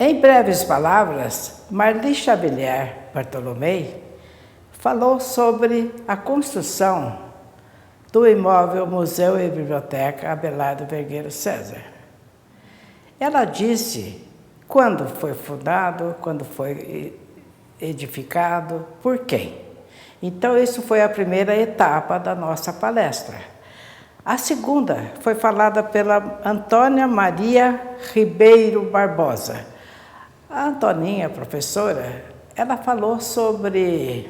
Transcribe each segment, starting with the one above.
Em breves palavras, Marli Xavier Bartolomei falou sobre a construção do imóvel Museu e Biblioteca Abelardo Vergueiro César. Ela disse quando foi fundado, quando foi edificado, por quem. Então, isso foi a primeira etapa da nossa palestra. A segunda foi falada pela Antônia Maria Ribeiro Barbosa. A Antoninha, professora, ela falou sobre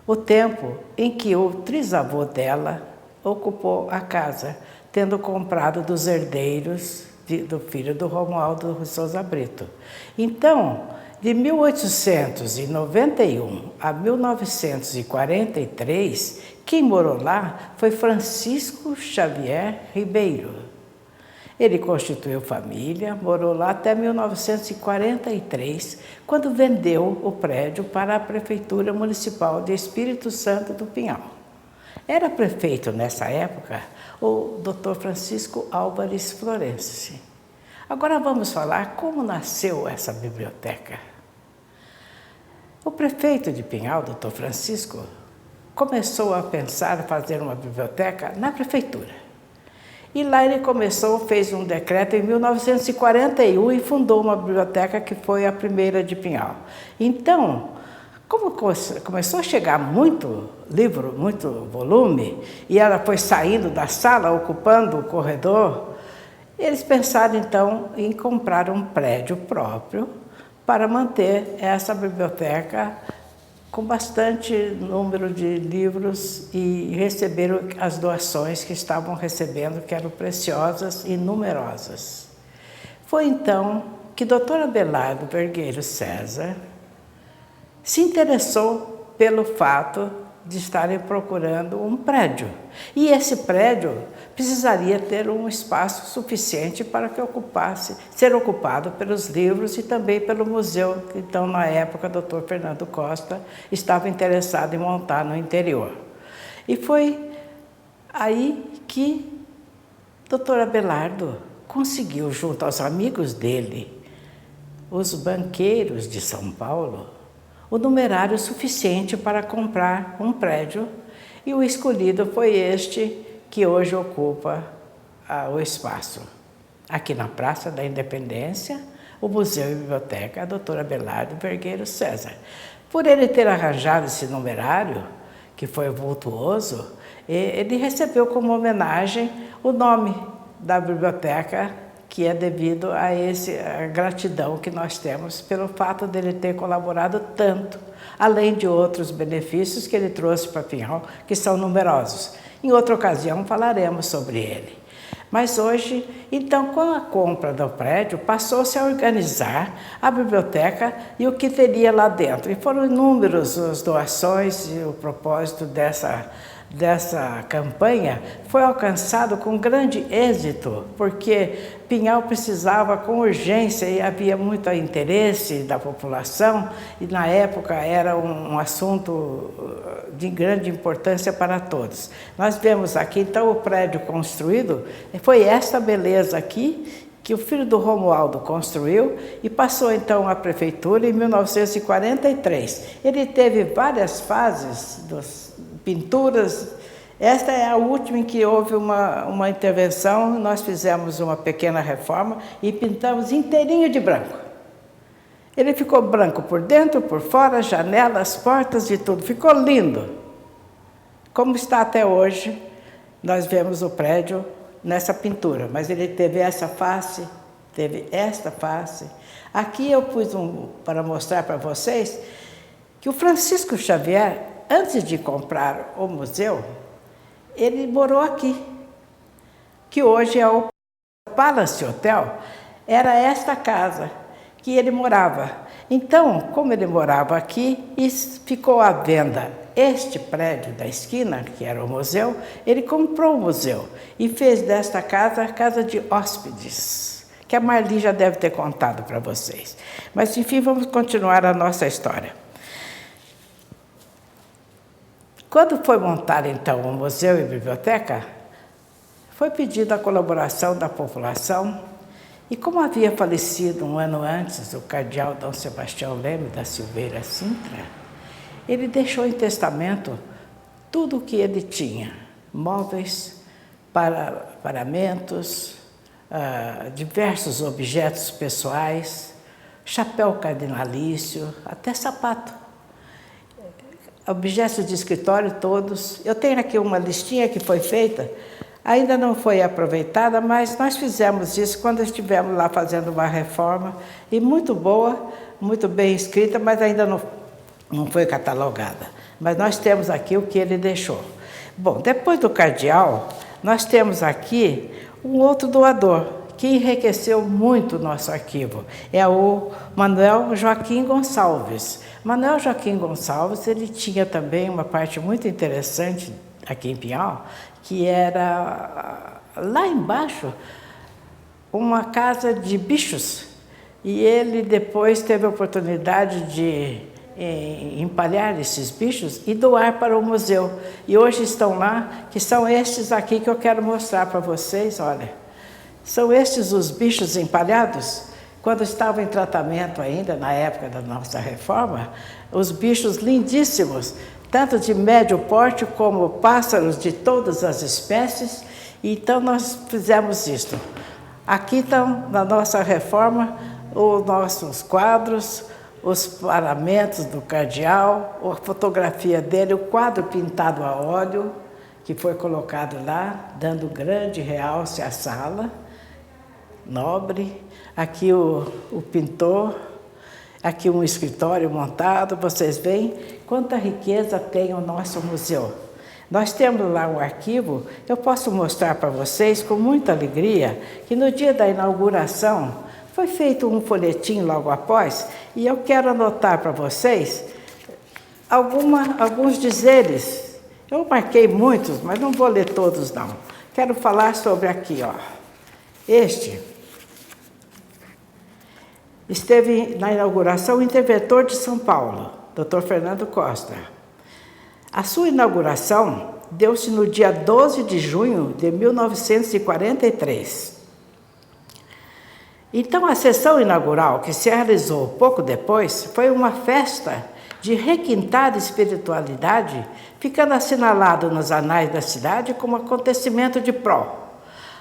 o tempo em que o trisavô dela ocupou a casa, tendo comprado dos herdeiros do filho do Romualdo de Souza Brito. Então, de 1891 a 1943, quem morou lá foi Francisco Xavier Ribeiro. Ele constituiu família, morou lá até 1943, quando vendeu o prédio para a Prefeitura Municipal de Espírito Santo do Pinhal. Era prefeito nessa época o Dr. Francisco Álvares Florense. Agora vamos falar como nasceu essa biblioteca. O prefeito de Pinhal, Dr. Francisco, começou a pensar em fazer uma biblioteca na prefeitura. E lá ele fez um decreto em 1941 e fundou uma biblioteca que foi a primeira de Pinhal. Então, como começou a chegar muito livro, muito volume, e ela foi saindo da sala, ocupando o corredor, eles pensaram então em comprar um prédio próprio para manter essa biblioteca com bastante número de livros e receberam as doações que estavam recebendo, que eram preciosas e numerosas. Foi então que Dr. Abelardo Vergueiro César se interessou pelo fato de estarem procurando um prédio. E esse prédio precisaria ter um espaço suficiente para que ser ocupado pelos livros e também pelo museu, que então, na época, o Dr. Fernando Costa estava interessado em montar no interior. E foi aí que Dr. Abelardo conseguiu, junto aos amigos dele, os banqueiros de São Paulo, o numerário suficiente para comprar um prédio, e o escolhido foi este que hoje ocupa o espaço. Aqui na Praça da Independência, o Museu e Biblioteca Dr. Abelardo Vergueiro César. Por ele ter arranjado esse numerário, que foi vultuoso, ele recebeu como homenagem o nome da biblioteca, que é devido a gratidão que nós temos pelo fato dele ter colaborado tanto, além de outros benefícios que ele trouxe para Pinhal, que são numerosos. Em outra ocasião falaremos sobre ele. Mas hoje, então, com a compra do prédio, passou-se a organizar a biblioteca e o que teria lá dentro. E foram inúmeras as doações e o propósito dessa campanha foi alcançado com grande êxito, porque Pinhal precisava com urgência e havia muito interesse da população, e na época era um assunto de grande importância para todos. Nós vemos aqui, então, o prédio construído, foi esta beleza aqui, que o filho do Romualdo construiu e passou então à prefeitura em 1943. Ele teve várias fases pinturas. Esta é a última em que houve uma intervenção, nós fizemos uma pequena reforma e pintamos inteirinho de branco. Ele ficou branco por dentro, por fora, janelas, portas e tudo, ficou lindo. Como está até hoje, nós vemos o prédio nessa pintura, mas ele teve essa face, teve esta face. Aqui eu pus para mostrar para vocês que o Francisco Xavier, antes de comprar o museu, ele morou aqui, que hoje é o Palace Hotel, era esta casa que ele morava. Então, como ele morava aqui e ficou à venda este prédio da esquina, que era o museu, ele comprou o museu e fez desta casa a casa de hóspedes, que a Marli já deve ter contado para vocês. Mas, enfim, vamos continuar a nossa história. Quando foi montar, então, o museu e biblioteca, foi pedida a colaboração da população E como havia falecido um ano antes o cardeal Dom Sebastião Leme da Silveira Sintra, ele deixou em testamento tudo o que ele tinha, móveis, paramentos, diversos objetos pessoais, chapéu cardinalício, até sapato. Objetos de escritório todos. Eu tenho aqui uma listinha que foi feita, ainda não foi aproveitada, mas nós fizemos isso quando estivemos lá fazendo uma reforma, e muito boa, muito bem escrita, mas ainda não foi catalogada. Mas nós temos aqui o que ele deixou. Bom, depois do cardeal, nós temos aqui um outro doador, que enriqueceu muito o nosso arquivo. É o Manuel Joaquim Gonçalves. Manuel Joaquim Gonçalves, ele tinha também uma parte muito interessante aqui em Pinhal, que era lá embaixo uma casa de bichos. E ele depois teve a oportunidade de empalhar esses bichos e doar para o museu. E hoje estão lá, que são estes aqui que eu quero mostrar para vocês, olha. São estes os bichos empalhados. Quando estavam em tratamento ainda, na época da nossa reforma, os bichos lindíssimos, tanto de médio porte como pássaros de todas as espécies. Então nós fizemos isto. Aqui estão, na nossa reforma, os nossos quadros, os paramentos do cardeal, a fotografia dele, o quadro pintado a óleo, que foi colocado lá, dando grande realce à sala, nobre. Aqui o pintor, aqui um escritório montado, vocês veem quanta riqueza tem o nosso museu. Nós temos lá um arquivo, eu posso mostrar para vocês com muita alegria, que no dia da inauguração foi feito um folhetim logo após, e eu quero anotar para vocês alguns dizeres. Eu marquei muitos, mas não vou ler todos não. Quero falar sobre aqui, ó. Este esteve na inauguração o interventor de São Paulo, Dr. Fernando Costa. A sua inauguração deu-se no dia 12 de junho de 1943. Então, a sessão inaugural, que se realizou pouco depois, foi uma festa de requintada espiritualidade, ficando assinalado nos anais da cidade como acontecimento de pró.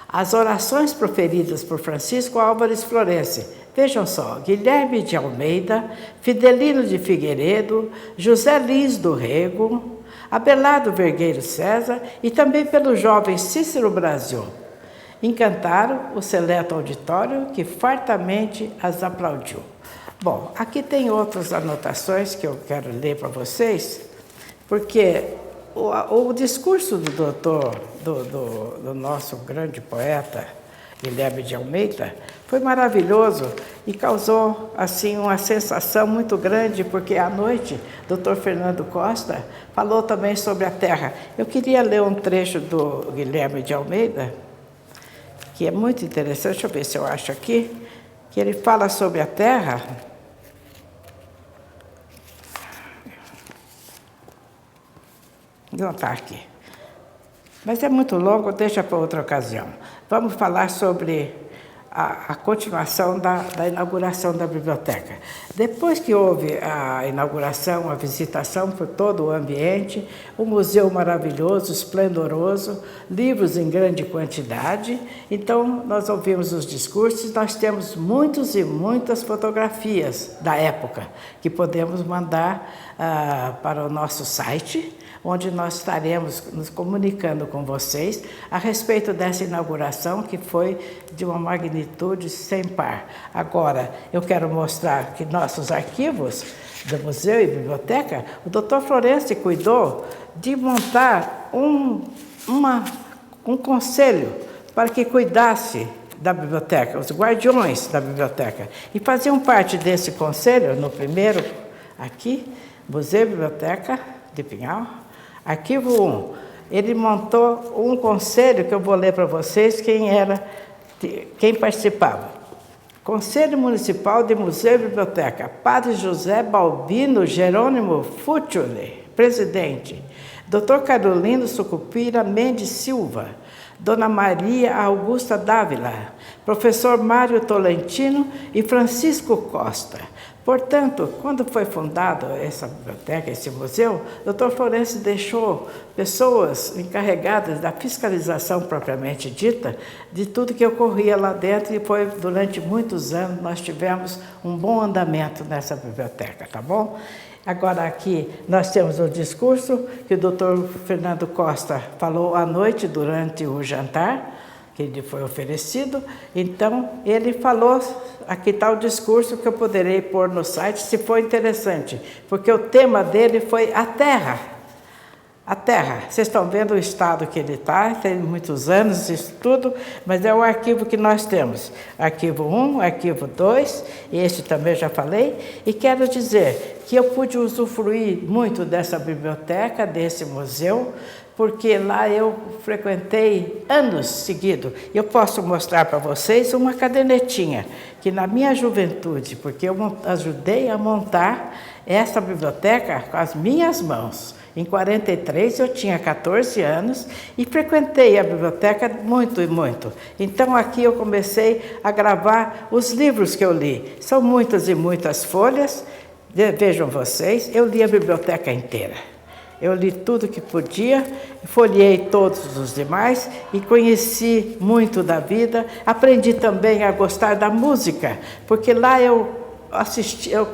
As orações proferidas por Francisco Álvares Florense, vejam só, Guilherme de Almeida, Fidelino de Figueiredo, José Lins do Rego, Abelardo Vergueiro César e também pelo jovem Cícero Brasil, encantaram o seleto auditório que fartamente as aplaudiu. Bom, aqui tem outras anotações que eu quero ler para vocês, porque o discurso do nosso grande poeta, Guilherme de Almeida, foi maravilhoso e causou assim uma sensação muito grande, porque à noite Dr. Fernando Costa falou também sobre a terra. Eu queria ler um trecho do Guilherme de Almeida, que é muito interessante, deixa eu ver se eu acho aqui, que ele fala sobre a terra. Não está aqui. Mas é muito longo, deixa para outra ocasião. Vamos falar sobre a continuação da inauguração da biblioteca. Depois que houve a inauguração, a visitação por todo o ambiente, um museu maravilhoso, esplendoroso, livros em grande quantidade. Então, nós ouvimos os discursos, nós temos muitas e muitas fotografias da época, que podemos mandar para o nosso site, onde nós estaremos nos comunicando com vocês a respeito dessa inauguração, que foi de uma magnitude sem par. Agora, eu quero mostrar que nossos arquivos do museu e biblioteca, o Dr. Florense cuidou de montar um conselho para que cuidasse da biblioteca, os guardiões da biblioteca. E faziam parte desse conselho, no primeiro, aqui, Museu e Biblioteca de Pinhal, Arquivo 1, ele montou um conselho que eu vou ler para vocês quem participava. Conselho Municipal de Museu e Biblioteca, Padre José Balbino Jerônimo Fuccioli, presidente. Dr. Carolino Sucupira Mendes Silva, Dona Maria Augusta Dávila, professor Mário Tolentino e Francisco Costa. Portanto, quando foi fundado essa biblioteca, esse museu, o Dr. Florencio deixou pessoas encarregadas da fiscalização propriamente dita de tudo que ocorria lá dentro, e foi durante muitos anos nós tivemos um bom andamento nessa biblioteca, tá bom? Agora aqui nós temos o discurso que o Dr. Fernando Costa falou à noite durante o jantar, que lhe foi oferecido. Então, ele falou, aqui está o discurso que eu poderei pôr no site, se for interessante, porque o tema dele foi a Terra. A Terra. Vocês estão vendo o estado que ele está, tem muitos anos isso tudo, mas é o arquivo que nós temos. Arquivo 1, arquivo 2, e esse também já falei, e quero dizer que eu pude usufruir muito dessa biblioteca, desse museu, porque lá eu frequentei anos seguidos. Eu posso mostrar para vocês uma cadernetinha, que na minha juventude, porque eu ajudei a montar essa biblioteca com as minhas mãos. Em 43 eu tinha 14 anos e frequentei a biblioteca muito e muito. Então aqui eu comecei a gravar os livros que eu li. São muitas e muitas folhas, vejam vocês, eu li a biblioteca inteira. Eu li tudo que podia, folheei todos os demais e conheci muito da vida. Aprendi também a gostar da música, porque lá eu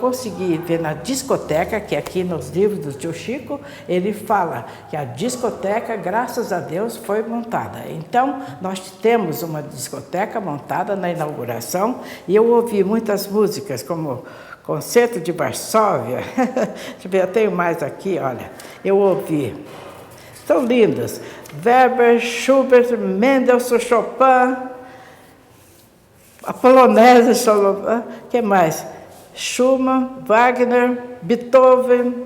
consegui ver na discoteca, que aqui nos livros do tio Chico, ele fala que a discoteca, graças a Deus, foi montada. Então, nós temos uma discoteca montada na inauguração e eu ouvi muitas músicas, como Concerto de Varsóvia. Deixa eu ver, eu tenho mais aqui, olha. Eu ouvi. São lindas. Weber, Schubert, Mendelssohn, Chopin, a polonesa, Chopin, que mais? Schumann, Wagner, Beethoven,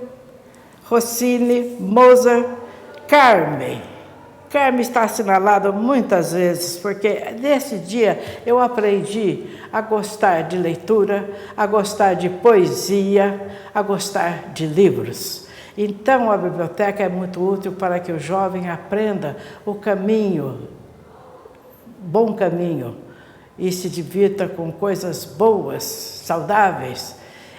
Rossini, Mozart, Carmen. Carmen está assinalada muitas vezes, porque nesse dia eu aprendi a gostar de leitura, a gostar de poesia, a gostar de livros. Então, a biblioteca é muito útil para que o jovem aprenda o caminho, bom caminho, e se divirta com coisas boas, saudáveis.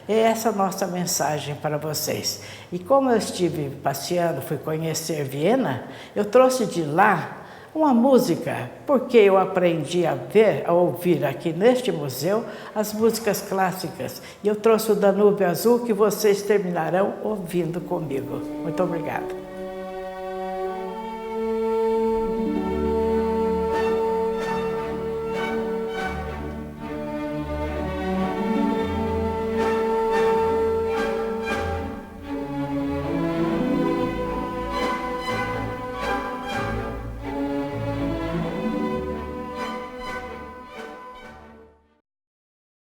É essa a nossa mensagem para vocês. E como eu estive passeando, fui conhecer Viena, eu trouxe de lá uma música, porque eu aprendi a ouvir aqui neste museu as músicas clássicas. E eu trouxe o Danúbio Azul, que vocês terminarão ouvindo comigo. Muito obrigada.